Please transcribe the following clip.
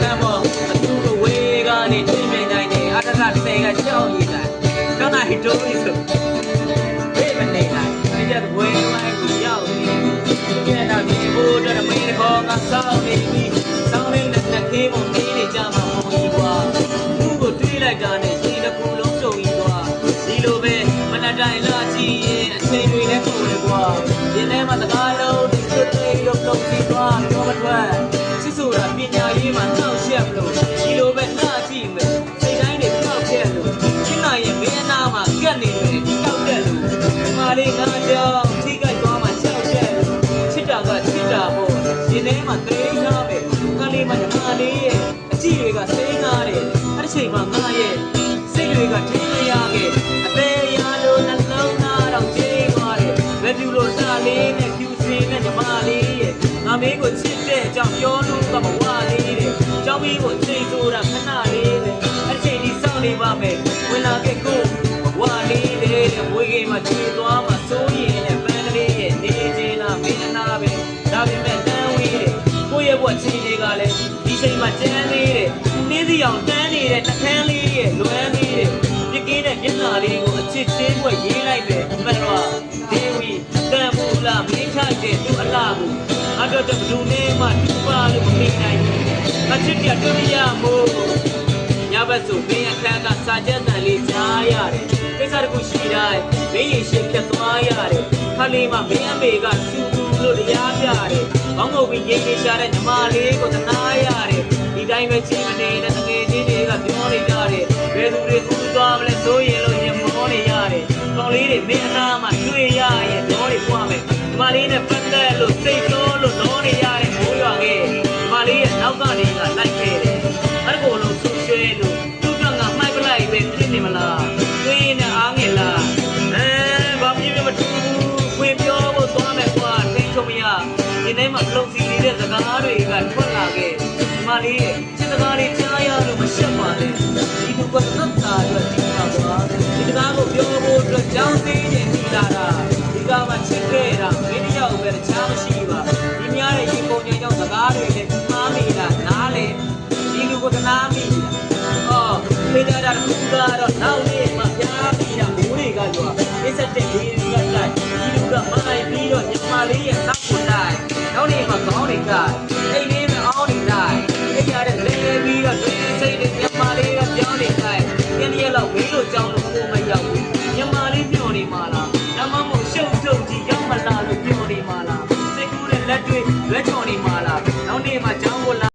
看么，都为个你对面那里，阿他那个交易的，刚才周一次，为么那个，人家为外不要你，见到你不这没得好，我少你，少你那希望你的家嘛好一挂，如果对来讲呢，你的窟窿中一挂，你路呗，我那在垃圾，谁对的苦的挂，现在嘛大家都得出来都弄几挂，多么多。ဆိုတာပညာရေးမှာနှောက်ယှက်လို့ဒီလိုပဲနှာကြည့်မယ်စိတ်တိုင်းတွေတောက်ခဲ့လို့ရှင်းနိုင်ရင်မင်းအနာမှာကက်နေတယ်တောက်တယ်လို့ဒီမှာလေးငါကြောင့်ထိကြိုက်သွားမှကြောက်တယ်လို့ချစ်တာကချစ်တာပေါ့ဒီထဲမှာသိမ်းထားပဲငါလေးမှညီမလေးရဲ့အကြည့်တွေကစိမ်းကားတယ်အဲ့ဒီချိန်မှာငါရဲ့စိတ်တွေကထင်းမရခဲ့အသေးရလို့နှလုံးသားတော့ကြေးသွားတယ်ဘယ်သူလို့တာလေးနဲ့ဖြူစင်နဲ့ညီမလေးရဲ့ငါမင်းကိုချစ်တဲ့အကြောင်းပြောလို့ကမဝလေးတဲ့ကြောင်းမင်းကိုချိန်ဆိုတာခဏလေးတဲ့အချိန်ဒီစောင့်နေပါမယ်ဝင်လာခဲ့ကိုဝလေးတဲ့ဝေးကြီးမှာချွေသွားမှာစိုးရင်နဲ့ပန်းကလေးရဲ့နေချင်းလားမင်းအနာပဲဒါပေမဲ့တန်းဝေးတဲ့ကိုယ့်ရဲ့ဘဝချင်းတွေကလည်းဒီချိန်မှာကျန်းလေးတဲ့နှင်းစီအောင်တန်းနေတဲ့နှခမ်းလေးရဲ့လွမ်းလေးတဲ့ပြကင်းတဲ့မျက်နှာလေးကိုအချစ်ချင်းွက်ရေးလိုက်ပဲမှန်တော့ဒေဝီတန်မူလာမင်းချတဲ့သူအလားကိုအတော့တဘလူနေမှတူပါလို့မသိနိုင်ဘူးအချစ်ပြတွေ့မရမို့ညဘက်ဆိုမင်းအခန်းကစာချက်တန်လေးကြားရတယ်ကိစ္စတခုရှိတိုင်းမင်းရင်ရှင်းဖြတ်သွားရတယ်ခါလေးမှမင်းအမေကစူတူလို့တရားပြတယ်ဘောင်းငုတ်ပြီးရေးရေးရှာတဲ့ညီမလေးကိုသနာရတယ်ဒီတိုင်းပဲချင်းမနေတဲ့ငွေချင်းတွေကပြောနေကြတယ်ဘယ်သူတွေကူးသွားမလဲဆိုရင်လို့ရင်မောနေရတယ်ကောင်းလေးတွေမင်းအနာမှတွေ့ရရင်တော့တွေပွားမယ်ဒီမလေးနဲ့ပတ်သက်လို့စိတ်တော်လို့တော့နေရတယ်မိုးရွာခဲ့ဒီမလေးရဲ့နောက်ကနေကလိုက်ခဲ့တယ်အဲ့ကိုလုံးဆူဆွဲလို့သူ့ကငါမှိုက်ပလိုက်ပဲဖြစ်နေမလားတွေးနေအားငယ်လားဘာဖြစ်မတူဘူးဝင်ပြောဖို့သွားမယ်ကွာထိတ်ချုံမရဒီနေ့မှလုံစီနေတဲ့စကားတွေကထွက်လာခဲ့ဒီမလေးရဲ့စစ်စကားတွေကြားရလို့မရှက်ပါနဲ့ဒီလူကသက်သာအတွက်ဒီမှာကွာဒီစကားကိုပြောဖို့အတွက်ကြောင်းသေးနေပြီလားဒီကမှချစ်ခဲ့တာမင်းတယောက်ပဲတခြားမရှိပါဒီများတဲ့ရေပုံချင်းကြောင့်စကားတွေနဲ့မှားမိတာနားလေဒီလူကတနာမိတာဖေးကြတာကူကတော့နောက်နေ့မှပြားပြီးတာမိုးတွေကရွာအစ်စက်တဲ့ဘေးတွေကလိုက်ဒီလူကမိုင်းပြီးတော့ညီမလေးရဲ့နောက်ကိုလိုက်နောက်နေ့မှခေါင်းတွေက